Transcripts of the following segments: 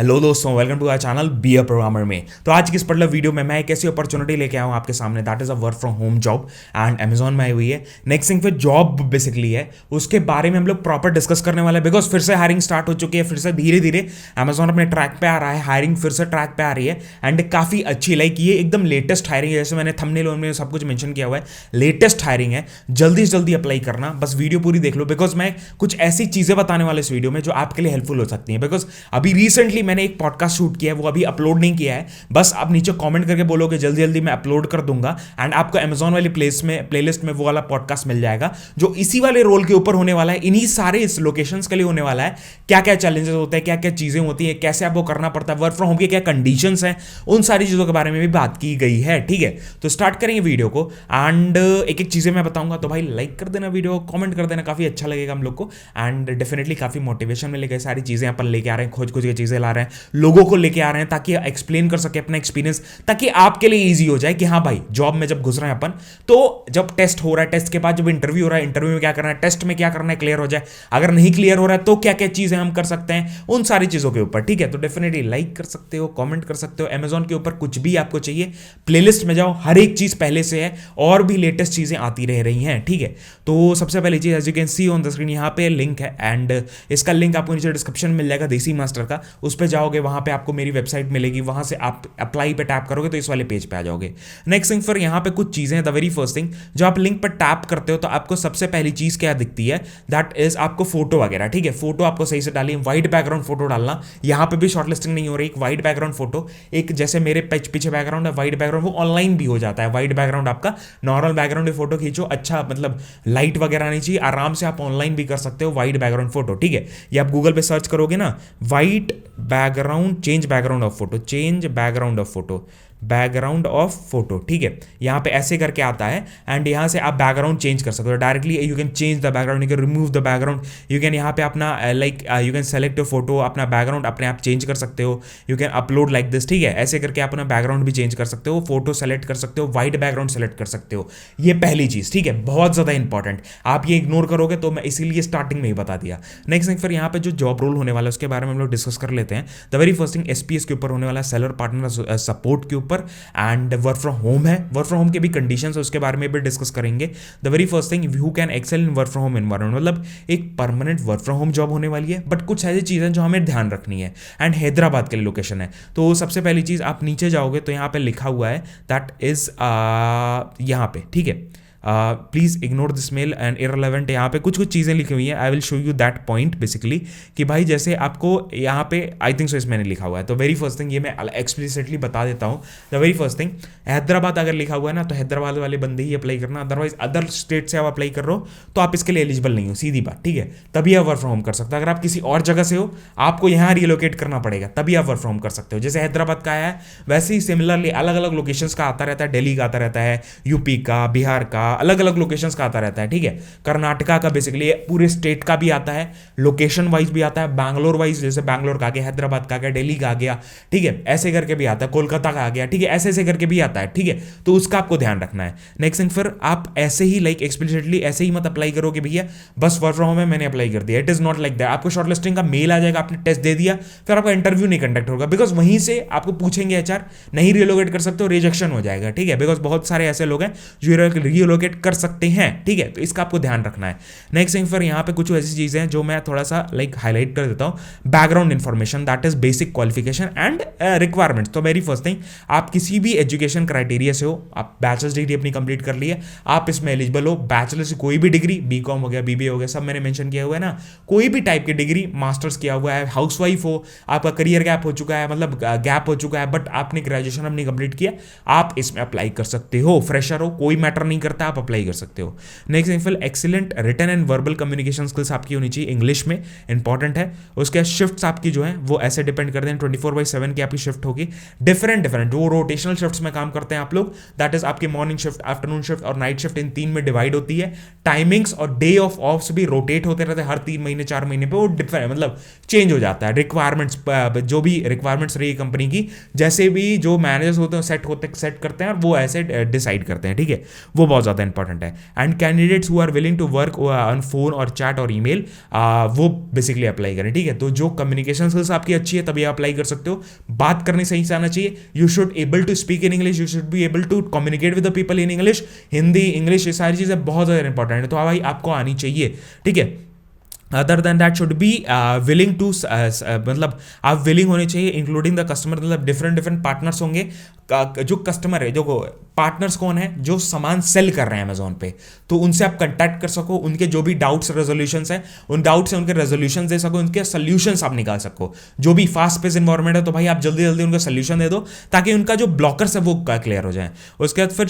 Hello दोस्तों, welcome to our channel be a programmer में। तो आज की इस पर्टिकुलर वीडियो में मैं एक ऐसी अपॉर्चुनिटी लेके आया हूँ आपके सामने, that is a work from home job and Amazon में आई हुई है। नेक्स्ट थिंग फिर जॉब बेसिकली है, उसके बारे में हम लोग प्रॉपर डिस्कस करने वाले हैं, बिकॉज फिर से हायरिंग स्टार्ट हो चुकी है। फिर से धीरे धीरे अमेजॉन अपने ट्रैक पे आ रहा है, हायरिंग फिर से ट्रैक पे आ रही है एंड काफ़ी अच्छी, लाइक ये एकदम लेटेस्ट हायरिंग है। जैसे मैंने थंबनेल में सब कुछ मेंशन किया हुआ है, लेटेस्ट हायरिंग है। जल्दी से जल्दी अप्लाई करना, बस वीडियो पूरी देख लो, बिकॉज मैं कुछ ऐसी चीज़ें बताने वाले इस वीडियो में जो आपके लिए हेल्पफुल हो सकती हैं। बिकॉज अभी रिसेंटली मैंने एक पॉडकास्ट शूट किया है, वो अभी अपलोड नहीं किया है। बस आप नीचे कमेंट करके बोलोगे जल्दी जल्दी मैं अपलोड कर दूंगा एंड आपको अमेजॉन वाली प्लेलिस्ट में वो वाला पॉडकास्ट मिल जाएगा जो इसी वाले रोल के ऊपर होने वाला है, इन्हीं सारे इस लोकेशंस के लिए होने वाला है। क्या क्या चैलेंजेस होते हैं, क्या क्या चीजें होती हैं, कैसे आपको करना पड़ता है, वर्क फ्रॉम होम के क्या कंडीशंस हैं, उन सारी चीजों के बारे में भी बात की गई है। ठीक है, तो स्टार्ट करेंगे वीडियो को एंड एक एक चीजें मैं बताऊंगा। तो भाई लाइक कर देना, वीडियो कमेंट कर देना, काफी अच्छा लगेगा हम लोग को एंड डेफिनेटली काफी मोटिवेशन मिलेगा। सारी चीजें अपन लेके आ रहे हैं, खोज खोज के चीजें ला रहे हैं, लोगों को लेके आ रहे हैं ताकि एक्सप्लेन कर सके अपना एक्सपीरियंस, ताकि आपके लिए इजी हो जाए कि हाँ भाई जॉब में जब घुस रहे हैं अपन, तो जब टेस्ट हो रहा है, टेस्ट के बाद जब इंटरव्यू हो रहा है, इंटरव्यू में क्या करना है, टेस्ट में क्या करना है, क्लियर हो जाए। अगर नहीं क्लियर हो रहा है तो क्या क्या चीजें हम कर सकते हैं, उन सारी चीजों के ऊपर। ठीक है, तो डेफिनेटली लाइक कर सकते हो, कमेंट कर सकते हो। अमेजॉन के ऊपर कुछ भी आपको चाहिए, प्लेलिस्ट में जाओ, हर एक चीज पहले से है और भी लेटेस्ट चीजें आती रह रही हैं। ठीक है, तो सबसे पहली चीज, as you can see on the screen, यहाँ पे लिंक है एंड इसका लिंक आपको नीचे डिस्क्रिप्शन में मिल जाएगा, देसी मास्टर का। उस पर जाओगे, वहां पे आपको मेरी वेबसाइट मिलेगी, वहां से आप अप्लाई पे टैप करोगे तो इस वाले पेज पे आ जाओगे। नेक्स्ट थिंग, फिर यहाँ पे कुछ चीजें, द वेरी फर्स्ट थिंग, जो आप लिंक पर टैप करते हो तो आपको सबसे पहली चीज क्या दिखती है, दैट इज आपको फोटो वगैरह। ठीक है, फोटो आपको सही से डालिए, व्हाइट बैकग्राउंड फोटो डालना। यहाँ पे भी शॉर्टलिस्टिंग नहीं हो रही, एक व्हाइट बैकग्राउंड फोटो, एक जैसे मेरे पीछे बैकग्राउंड है व्हाइट बैकग्राउंड, वो ऑनलाइन भी हो जाता है व्हाइट बैकग्राउंड आपका। नॉर्मल बैकग्राउंड फोटो खींचो, अच्छा मतलब लाइट वगैरह नहीं चाहिए, आराम से आप ऑनलाइन भी कर सकते हो व्हाइट बैकग्राउंड फोटो। ठीक है, ये आप गूगल पे सर्च करोगे ना, white background, change background of photo, change background of photo, background of photo. ठीक है, यहाँ पे ऐसे करके आता है एंड यहाँ से आप बैकग्राउंड चेंज कर सकते हो directly. You can change the background, you can remove the background, you can यहाँ पे अपना like you can select your photo, अपना बैकग्राउंड अपने आप चेंज कर सकते हो। You can upload like this. ठीक है, ऐसे करके आप अपना बैकग्राउंड भी चेंज कर सकते हो, फोटो सेलेक्ट कर सकते हो, व्हाइट बैकग्राउंड सेलेक्ट कर सकते हो। ये पहली चीज़, ठीक है, बहुत ज़्यादा इंपॉर्टेंट। आप ये इग्नोर करोगे तो मैं इसीलिए स्टार्टिंग में ही बता दिया। नेक्स्ट थिंग, फिर यहाँ पे जो जॉब रोल होने वाला है उसके बारे में हम लोग डिस्कस कर लेते हैं। The very first thing, SPS के ऊपर होने वाला है, सेलर पार्टनर सपोर्ट के ऊपर एंड वर्क फ्रॉम होम है। वर्क फ्रॉम होम के भी कंडीशंस है, उसके बारे में भी डिस्कस करेंगे। The very first thing, who can excel in work from home environment, मतलब एक permanent work from home job होने वाली है, बट कुछ ऐसी चीज़ें जो हमें ध्यान रखनी है एंड हैदराबाद के लिए लोकेशन है। तो सबसे पहली चीज़, आप नीचे जाओगे तो यहाँ पे लिखा हुआ है दैट इज यहाँ पे, ठीक है, please ignore this male and irrelevant, यहाँ पे कुछ कुछ चीज़ें लिखी हुई हैं। I will show you that point basically कि भाई जैसे आपको यहाँ पे आई थिंक सो इस मैंने लिखा हुआ है। तो वेरी फर्स्ट थिंग, ये मैं एक्सप्लिसिटली बता देता हूँ। The very first thing, Hyderabad अगर लिखा हुआ है ना तो हैदराबाद वाले बंदे ही अप्लाई करना, अदरवाइज अदर स्टेट से आप अप्लाई कर रहे हो तो आप इसके लिए एलिजिबल नहीं हो, सीधी बात। ठीक है, तभी आप वर्क फ्रॉम होम कर सकते हो। अगर आप किसी और जगह से हो, आपको यहाँ रिलोकेट करना पड़ेगा, तभी आप वर्क फ्रॉम होम कर सकते हो। जैसे हैदराबाद का है, वैसे ही सिमिलरली अलग अलग लोकेशंस का आता रहता है, दिल्ली का आता रहता है, यूपी का, बिहार का, अलग अलग लोकेशन का आता रहता है। ठीक है, कर्नाटका का बेसिकली पूरे स्टेट का भी आता है, लोकेशन वाइज भी आता है, बैंगलोर वाइज, जैसे बैंगलोर का आ गया, हैदराबाद का आ गया, दिल्ली का आ गया। ठीक है, ऐसे करके भी आता है, कोलकाता का आ गया। ठीक है, ऐसे ऐसे करके भी आता है। ठीक है, तो उसका आपको ध्यान रखना है। नेक्स्ट थिंग, फिर आप ऐसे ही लाइक एक्सप्लिसिटली ऐसे ही मत अप्लाई करो कि भैया बस वर्क फ्रॉम होम है मैंने अप्लाई कर दिया। It is not like that. आपको शॉर्टलिस्टिंग का मेल आ जाएगा, आपने टेस्ट दे दिया, फिर आपका इंटरव्यू नहीं कंडक्ट होगा, बिकॉज वहीं से आपको पूछेंगे एचआर, नहीं रिलोकेट कर सकते हो, रिजेक्शन हो जाएगा। ठीक है, बिकॉज बहुत सारे ऐसे लोग हैं जो रिलोकेट कर सकते हैं। ठीक है, तो इसका आपको ध्यान रखना है। नेक्स्ट थिंग, फिर यहाँ पे कुछ ऐसी चीजें हैं जो मैं थोड़ा सा लाइक हाईलाइट कर देता हूँ। Background information, that is basic qualification and requirements. तो वेरी फर्स्ट थिंग, आप किसी भी एजुकेशन क्राइटेरिया से हो, आप बैचलर्स डिग्री अपनी कंप्लीट कर ली है, आप इसमें एलिजिबल हो। बैचलर से कोई भी डिग्री, बीकॉम हो गया, बीबीए हो गया, सब मैंने मेंशन किया हुआ है ना, कोई भी टाइप की डिग्री, मास्टर्स किया हुआ है, हाउसवाइफ हो, आपका करियर गैप हो चुका है, मतलब गैप हो चुका है, बट आपने ग्रेजुएशन अपनी कंप्लीट किया, आप इसमें अप्लाई कर सकते हो। फ्रेशर हो, कोई मैटर नहीं करता, आप अप्लाई कर सकते हो। Next thing, excellent written and verbal communication skills आपकी होनी चाहिए, इंग्लिश में, इंपॉर्टेंट है। उसके शिफ्ट्स आपकी जो है वो ऐसे डिपेंड करते हैं, 24/7 की आपकी शिफ्ट होगी, डिफरेंट जो रोटेशनल शिफ्ट्स में काम करते हैं आप लोग, दैट इज आपकी मॉर्निंग शिफ्ट, आफ्टरनून शिफ्ट और नाइट शिफ्ट, इन 3 में डिवाइड होती है। टाइमिंग्स और डे ऑफ ऑफ्स भी रोटेट होते रहते हैं, हर 3 महीने 4 महीने पे वो डिफरेंट मतलब चेंज हो जाता है। रिक्वायरमेंट्स, जो भी रिक्वायरमेंट्स रही कंपनी की, जैसे भी जो मैनेजर्स होते हैं सेट करते हैं और वो ऐसे डिसाइड करते हैं। ठीक है, वो बहुत ज़्यादा ज़्यादा इंपॉर्टेंट है। And candidates who are willing to work on phone और चैट और ईमेल, वो बेसिकली अप्लाई करें, ठीक है। तो जो कम्युनिकेशन स्किल्स आपकी अच्छी है तभी आप अप्लाई कर सकते हो। बात करनी सही से आना चाहिए, you should able to speak in English, you should be able to communicate with the people in English. Hindi, English, ये सारी चीज़ें बहुत ज़्यादा इंपॉर्टेंट है, तो भाई आपको आनी चाहिए, ठीक है। Other than that should be willing to, मतलब आप विलिंग होने चाहिए इंक्लूडिंग द कस्टमर, मतलब डिफरेंट डिफरेंट पार्टनर्स होंगे। जो कस्टमर है, जो पार्टनर्स कौन है, जो सामान सेल कर रहे हैं अमेजोन पे, तो उनसे आप कंटेक्ट कर सको, उनके जो भी डाउट्स रेजोल्यूशंस हैं उन डाउट्स से उनके रेजोल्यूशन दे सको, उनके सोल्यूशंस आप निकाल सको। जो भी फास्ट पेस इन्वायरमेंट है तो भाई आप जल्दी जल्दी उनका सोल्यूशन दे दो ताकि उनका जो ब्लॉकर्स है वो क्लियर हो जाए। उसके बाद फिर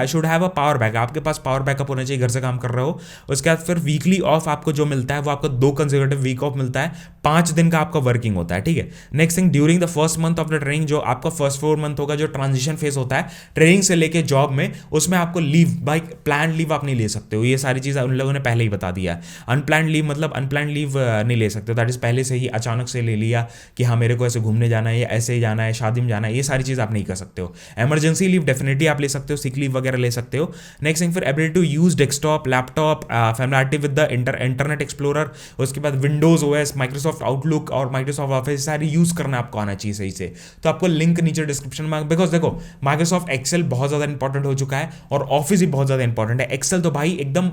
should have a power backup, आपके पास पावर बैकअप होना चाहिए, घर से काम कर रहे हो। उसके बाद फिर वीकली ऑफ आपको जो मिलता है वो आपको 2 कंसेक्यूटिव वीक ऑफ मिलता है, 5 दिन का आपका वर्किंग होता है, ठीक है। Next thing, during the first month of the training, जो आपका फर्स्ट 4 मंथ होगा, जो ट्रांजिशन फेज होता है ट्रेनिंग से लेके जॉब में, उसमें आपको लीव बाई प्लान लीव आप नहीं ले सकते हो। ये सारी चीज़ उन लोगों ने पहले ही बता दिया है। अनप्लान लीव मतलब अनप्लान लीव नहीं ले सकते हो, दैट इज पहले से ही अचानक से ले लिया कि हाँ मेरे को ऐसे घूमने जाना है या ऐसे ही जाना है, शादी में जाना है, ये सारी चीज़ आप नहीं कर सकते हो। इमरजेंसी लीव डेफिनेटली आप ले सकते हो, सिक लीव वगैरह ले सकते हो। नेक्स्ट थिंग, फिर ability to use desktop, laptop, familiarity with the internet explorer, उसके बाद विंडोज ओएस, माइक्रोसॉफ्ट आउटलुक और माइक्रोसॉफ्ट ऑफिस सारी यूज करना आपको आना चाहिए सही से। तो आपको लिंक नीचे डिस्क्रिप्शन में, बिकॉज देखो माइक्रोसॉफ्ट एक्सेल बहुत ज़्यादा इंपॉर्टेंट हो चुका है और ऑफिस भी बहुत ज़्यादा इंपॉर्टेंट है। एक्सेल तो भाई एकदम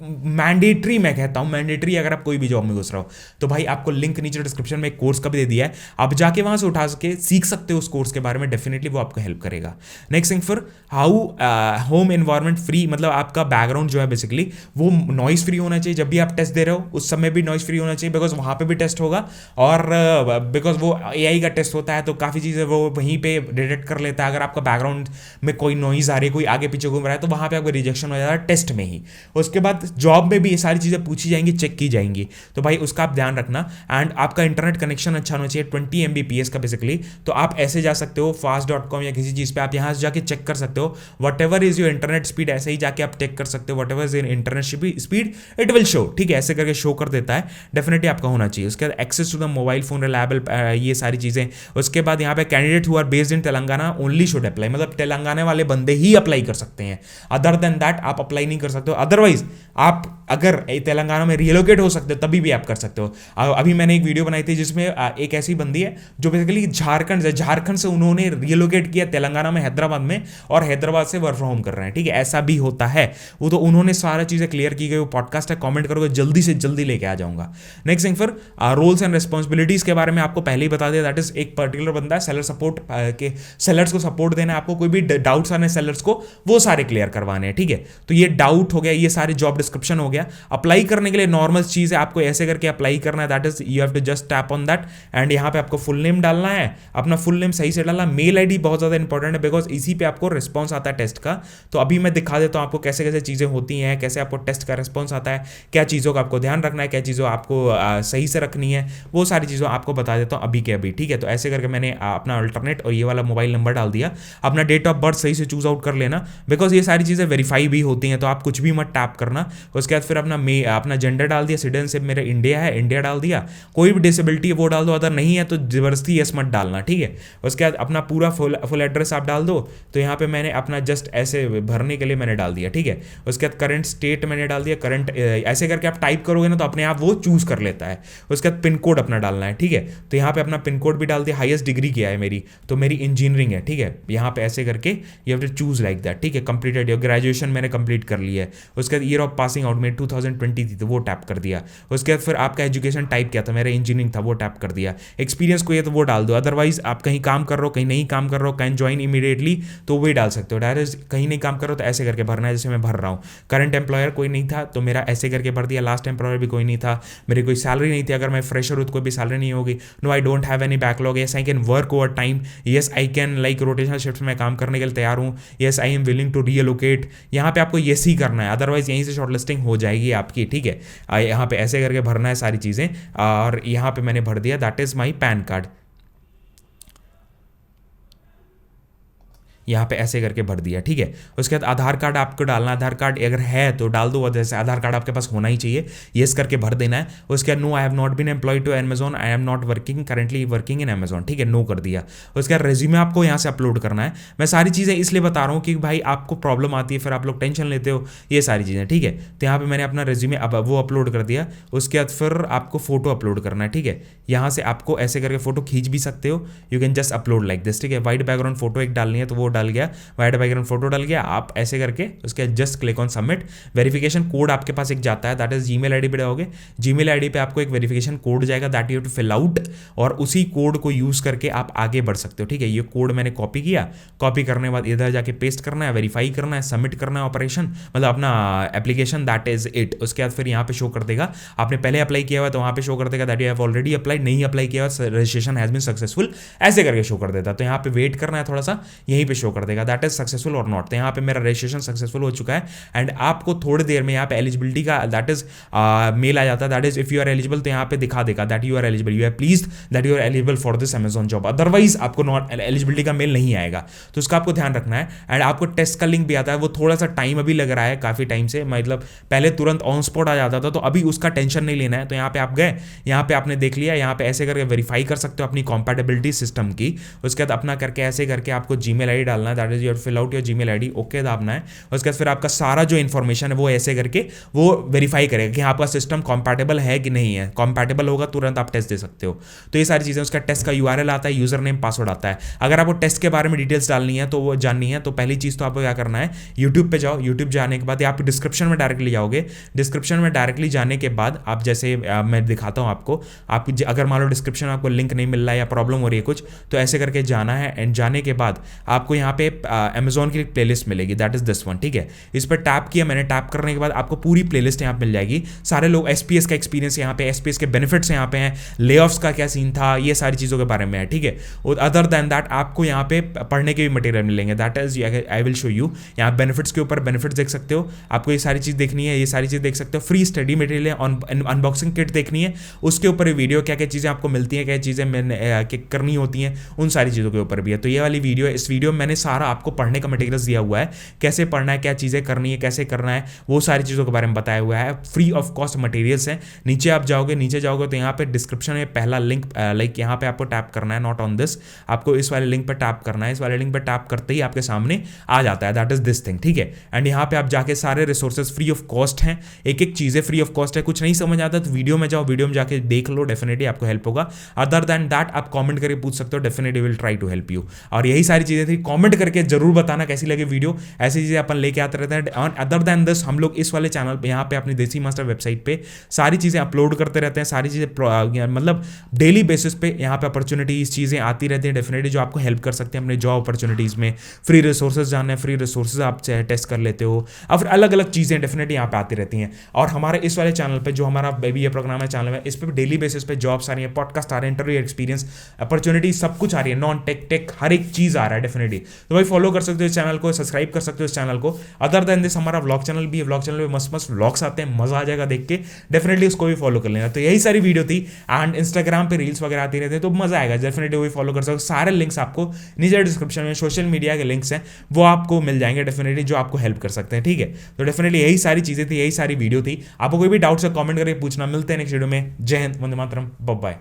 मैंडेटरी, मैं कहता हूं मैंडेटरी, अगर आप कोई भी जॉब में घुस रहे हो तो भाई आपको लिंक नीचे डिस्क्रिप्शन में एक कोर्स का भी दे दिया है, आप जाके वहां से उठा सके सीख सकते हो उस कोर्स के बारे में, डेफिनेटली वो आपको हेल्प करेगा। नेक्स्ट थिंग, फिर हाउ होम एनवायरनमेंट फ्री, मतलब आपका बैकग्राउंड जो है बेसिकली वो नॉइस फ्री होना चाहिए। जब भी आप टेस्ट दे रहे हो उस समय भी नॉइस फ्री होना चाहिए, बिकॉज वहां पे भी टेस्ट होगा और बिकॉज वो एआई का टेस्ट होता है तो काफ़ी चीज़ें वो वहीं पे डिटेक्ट कर लेता है। अगर आपका बैकग्राउंड में कोई नॉइज आ रही है, कोई आगे पीछे घूम रहा है, तो वहां पे आपको रिजेक्शन हो जाता है टेस्ट में ही। उसके बाद जॉब में भी ये सारी चीज़ें पूछी जाएंगी, चेक की जाएंगी, तो भाई उसका आप ध्यान रखना। एंड आपका इंटरनेट कनेक्शन अच्छा होना चाहिए, 20 Mbps का बेसिकली। तो आप ऐसे जा सकते हो fast.com या किसी चीज़ पे, आप यहाँ से जाके चेक कर सकते हो what ever is your internet speed, ऐसे ही जाके आप चेक कर सकते हो what ever is internet speed it will show, ठीक है, ऐसे करके शो कर देता है, डेफिनेटली आपका होना चाहिए। उसके बाद access to the mobile phone reliable, ये सारी चीज़ें। उसके बाद यहाँ पे candidate who are based in Telangana only should apply, मतलब तेलंगाना वाले बंदे ही अप्लाई कर सकते हैं, अदर देन दैट आप अप्लाई नहीं कर सकते हो। अदरवाइज आप अगर तेलंगाना में रिलोकेट हो सकते हो तभी भी आप कर सकते हो। अभी मैंने एक वीडियो बनाई थी जिसमें एक ऐसी बंदी है जो बेसिकली झारखंड से उन्होंने रिलोकेट किया तेलंगाना में, हैदराबाद में, और हैदराबाद से वर्क फ्रॉम होम कर रहे हैं, ठीक है, ऐसा भी होता है। वो तो उन्होंने सारा चीज़ें क्लियर की गई, वो पॉडकास्ट है, कमेंट करोगे जल्दी से जल्दी लेके आ जाऊंगा। नेक्स्ट थिंग, फिर रोल्स एंड रिस्पॉन्सिबिलिटीज के बारे में आपको पहले ही बता दिया, दैट इज एक पर्टिकुलर बंदा है सेलर सपोर्ट के, सेलर्स को सपोर्ट देना है आपको, कोई भी डाउट्स आने सेलर्स को वो सारे क्लियर करवाने हैं, ठीक है। तो ये डाउट हो गया, ये सारे जॉब डिस्क्रिप्शन हो गया। अप्लाई करने के लिए नॉर्मल चीज़ है, आपको ऐसे करके अप्लाई करना है, that is you have to just tap on that and यहाँ पे आपको फुल नेम डालना है, अपना फुल नेम सही से डालना। मेल आईडी बहुत ज़्यादा इंपॉर्टेंट है बिकॉज इसी पे आपको रिस्पॉन्स आता है टेस्ट का। तो अभी मैं दिखा देता हूँ आपको कैसे कैसे चीज़ें होती हैं, कैसे आपको टेस्ट का रिस्पॉन्स आता है, क्या चीज़ों का आपको ध्यान रखना है, क्या चीज़ों आपको सही से रखनी है, वो सारी चीज़ों आपको बता देता हूँ अभी के अभी, ठीक है। तो ऐसे करके मैंने अपना अल्टरनेट और ये वाला मोबाइल नंबर डाल दिया, अपना डेट ऑफ बर्थ सही से चूज आउट कर लेना बिकॉज ये सारी चीज़ें वेरीफाई भी होती हैं, तो आप कुछ भी मत टैप करना। उसके बाद फिर अपना जेंडर डाल दिया, सिटीजनशिप मेरा इंडिया है, इंडिया डाल दिया, कोई भी डिसेबिलिटी है वो डाल दो, अगर नहीं है तो जबरदस्ती यस मत डालना, ठीक है। उसके बाद अपना पूरा फुल एड्रेस आप डाल दो, तो यहाँ पे मैंने अपना जस्ट ऐसे भरने के लिए मैंने डाल दिया, ठीक है। उसके बाद करंट स्टेट मैंने डाल दिया, करंट ऐसे करके आप टाइप करोगे ना तो अपने आप वो चूज कर लेता है। उसके बाद पिन कोड अपना डालना है, ठीक है। तो यहाँ पे अपना पिन कोड भी डाल दिया, हाईएस्ट डिग्री क्या है मेरी, तो मेरी इंजीनियरिंग है, ठीक है। यहाँ पे ऐसे करके you have to choose like that, ठीक है। कंप्लीटेड योर ग्रेजुएशन मैंने कंप्लीट कर लिया है। उसके बाद ईयर ऑफ पासिंग आउट में 2020 थी तो वो टैप कर दिया। उसके बाद फिर आपका एजुकेशन टाइप क्या था, मेरा इंजीनियरिंग था, वो टैप कर दिया। एक्सपीरियंस को ये तो वो डाल दो, अदरवाइज आप कहीं काम कर रहे हो, कहीं नहीं काम कर रहे हो, कैन ज्वाइन इमीडिएटली, तो वही डाल सकते हो। डायरेक्ट कहीं नहीं काम कर रहे हो तो ऐसे करके भरना है, जैसे मैं भर रहा हूँ। करंट एम्प्लॉयर कोई नहीं था तो मेरा ऐसे करके भर दिया, लास्ट एम्प्लॉयर भी कोई नहीं था, मेरी कोई सैलरी नहीं थी, अगर मैं फ्रेशर हूँ तो कोई भी सैलरी नहीं होगी। No I don't have any backlog, yes I can work over time, yes I can like rotational shift में काम करने के लिए तैयार हूँ, yes I am willing to relocate. यहाँ पे आपको येस ही करना है, अदरवाइज यहीं से शॉर्टलिस्टिंग हो जाएगी आपकी, ठीक है। यहाँ पे ऐसे करके भरना है सारी चीज़ें, और यहाँ पे मैंने भर दिया that is my pan card. यहाँ पे ऐसे करके भर दिया, ठीक है। उसके बाद आधार कार्ड आपको डालना, आधार कार्ड अगर है तो डाल दो, जैसे आधार कार्ड आपके पास होना ही चाहिए, येस करके भर देना है। उसके बाद no I have not been employed to Amazon, I am not working currently working in Amazon, ठीक है, नो कर दिया। उसके बाद रेज्यूमे आपको यहाँ से अपलोड करना है। मैं सारी चीज़ें इसलिए बता रहा हूँ कि भाई आपको प्रॉब्लम आती है, फिर आप लोग टेंशन लेते हो, ये सारी चीज़ें, ठीक है। तो यहाँ पे मैंने अपना रेज्यूमे अब वो अपलोड कर दिया। उसके बाद फिर आपको फोटो अपलोड करना है, ठीक है। यहाँ से आपको ऐसे करके फोटो खींच भी सकते हो, you can just upload like this, ठीक है। वाइट बैकग्राउंड फोटो एक डालनी है तो वो डाल गया, वाइट बैकग्राउंड फोटो डाल गया, आप ऐसे करके उसके just click on submit. Verification code आपके पास एक जाता है, दैट इज जीमेल आईडी पे जाओगे, जीमेल आईडी पे आपको एक वेरिफिकेशन कोड जाएगा, that you have to fill out, और उसी कोड को यूज करके आप आगे बढ़ सकते हो, ठीक है। ये कोड मैंने कॉपी किया, कॉपी करने के बाद इधर जाके पेस्ट करना है, वेरीफाई करना है, सबमिट करना है ऑपरेशन, मतलब अपना एप्लीकेशन, दैट इज इट। उसके बाद फिर यहाँ पे शो कर देगा आपने पहले अप्लाई किया हुआ तो वहाँ पे शो कर देगा that you have already applied, नहीं अप्लाई किया हुआ रजिस्ट्रेशन हैज बीन सक्सेसफुल, ऐसे करके शो कर देता। तो यहाँ पे वेट करना है थोड़ा सा, यहीं पे शो कर देगा दैट इज सक्सेसफुल और नॉट। तो यहाँ पे मेरा रजिस्ट्रेशन सक्सेसफुल हो चुका है, एंड आपको थोड़ी देर में यहाँ पे एलिजिबिलिटी का दैट इज मेल आ जाता है, that is if you are eligible, तो यहाँ पे दिखा देगा that you are eligible, you are please that you are eligible for this Amazon job, otherwise आपको नॉट एलिजिबिलिटी का मेल नहीं आएगा। तो उसका आपको ध्यान रखना है। एंड आपको टेस्ट का लिंक भी आता है, वो थोड़ा सा टाइम अभी लग रहा है, काफी टाइम से, मतलब पहले तुरंत ऑन स्पॉट आ जाता था, तो अभी उसका टेंशन नहीं लेना है। तो यहाँ पे आप गए, यहाँ पे आपने देख लिया, यहाँ पे ऐसे करके वेरीफाई कर सकते हो अपनी कॉम्पैटिबिलिटी सिस्टम की। उसके बाद अपना करके ऐसे करके आपको जीमेल आईडी डालना है, that is your fill out your Gmail ID, okay दाबना है। उसके बाद फिर आपका सारा जो इन्फॉर्मेशन है वो ऐसे करके वो वेरीफाई करेगा कि आपका सिस्टम कॉम्पैटिबल है कि नहीं है। कॉम्पैटिबल होगा तुरंत आप टेस्ट दे सकते हो। तो ये सारी चीजें, उसका टेस्ट का यूआरएल आता है, यूजर नेम पासवर्ड आता है। अगर आपको टेस्ट के बारे में डिटेल्स डालनी है तो वो जाननी है, तो पहली चीज तो आपको क्या करना है, यूट्यूब पे जाओ, यूट्यूब जाने के बाद आप डिस्क्रिप्शन में डायरेक्टली जाओगे, डिस्क्रिप्शन में डायरेक्टली जाने के बाद आप जैसे मैं दिखाता हूँ आपको, आप अगर मान लो डिस्क्रिप्शन में आपको लिंक नहीं मिल रहा है या प्रॉब्लम हो रही है कुछ, तो ऐसे करके जाना है, एंड जाने के बाद आपको यहाँ पे अमेजॉन की एक प्लेलिस्ट मिलेगी, दैट इज दिस वन, ठीक है। इस पर टैप किया मैंने, टैप करने के बाद आपको पूरी प्लेलिस्ट यहाँ पे मिल जाएगी, सारे लोग एसपीएस का एक्सपीरियंस यहाँ पे, एसपीएस के बेनिफिट्स यहाँ पे हैं, ले ऑफ्स का क्या सीन था, ये सारी चीज़ों के बारे में है, ठीक है। और अदर देन दैट आपको यहाँ पे पढ़ने के भी मटेरियल मिलेंगे, that is I will show you. यहाँ बेनिफिट्स के ऊपर बेनिफिट्स देख सकते हो, आपको ये सारी चीज़ देखनी है, ये सारी चीज़ देख सकते हो। फ्री स्टडी मटेरियल है, अनबॉक्सिंग किट देखनी है, उसके ऊपर वीडियो, क्या क्या चीज़ें आपको मिलती हैं, क्या चीज़ें मैंने करनी होती हैं, उन सारी चीज़ों के ऊपर भी है। तो ये वाली वीडियो है, इस वीडियो में मैंने सारा आपको पढ़ने का मटेरियल दिया हुआ है, कैसे पढ़ना है, क्या चीज़ें करनी है, कैसे करना है, वो सारी चीज़ों के बारे में बताया हुआ है। फ्री ऑफ कॉस्ट मटेरियल्स हैं। नीचे आप जाओगे, नीचे जाओगे तो यहाँ पे डिस्क्रिप्शन में पहला लिंक, लाइक यहाँ पे आपको टैप करना है, नॉट ऑन दिस, आपको इस वाले लिंक पर टैप करना है। इस वाले लिंक पर टैप करते ही आपके सामने आ जाता है, दैट इज दिस थिंग, ठीक है। एंड यहाँ पे आप जाके सारे रिसोर्सेज फ्री ऑफ कॉस्ट हैं, एक एक चीज़ें फ्री ऑफ कॉस्ट है। कुछ नहीं समझ आता तो वीडियो में जाओ, वीडियो में जाके देख लो, डेफिनेटली आपको हेल्प होगा। अदर दैन दैट आप कमेंट करके पूछ सकते हो, definitely will try to help you. और यही सारी चीज़ें थी, कमेंट करके जरूर बताना कैसी लगी वीडियो, ऐसी चीज़ें अपन लेके आते रहते हैं। अदर दैन दिस हम लोग इस वाले चैनल पे, यहाँ पे अपनी देसी मास्टर वेबसाइट पे सारी चीज़ें अपलोड करते रहते हैं, सारी चीज़ें मतलब डेली बेसिस पे यहाँ पे अपॉर्चुनिटीज़ चीज़ें आती रहती हैं, डेफिनेटली जो आपको हेल्प कर सकते हैं अपने जॉब अपॉर्चुनिटीज़ में। फ्री रिसोर्सेज जानना है, फ्री रिसोर्सेज आप टेस्ट कर लेते हो, और फिर अलग अलग चीज़ें डेफिनेटली यहाँ पे आती रहती हैं। और हमारे इस वाले चैनल पे जो हमारा बेबी ये प्रोग्राम है चैनल में, इस पर डेली बेसिस पे जॉब्स आ रही है, पॉडकास्ट आ रहे हैं, इंटरव्यू एक्सपीरियंस अपॉर्चुनिटी सब कुछ आ रही है, नॉन टेक टेक हर एक चीज़ आ रहा है डेफिनेटली। तो भाई फॉलो कर सकते हो इस चैनल को, सब्सक्राइब कर सकते हो इस चैनल को। अदर देन दिस हमारा व्लॉग चैनल भी है, व्लॉग चैनल में मस्त मस्त व्लॉग्स आते हैं, मजा आ जाएगा देख के, डेफिनेटली उसको भी फॉलो कर लेना। तो यही सारी वीडियो थी, एंड इंस्टाग्राम पे रील्स वगैरह आती रहती है, तो मजा आएगा, डेफिनेटली वो भी फॉलो कर सकते हो। सारे लिंक्स आपको नीचे डिस्क्रिप्शन में सोशल मीडिया के लिंक्स हैं, वो आपको मिल जाएंगे डेफिनेटली, जो आपको हेल्प कर सकते हैं, ठीक है। तो डेफिनेटली यही सारी चीज़ें थी, यही सारी वीडियो थी। आपको कोई भी डाउट्स है कमेंट करके पूछना। मिलते हैं नेक्स्ट वीडियो में। जय हिंद, वंदे मातरम, बाय बाय।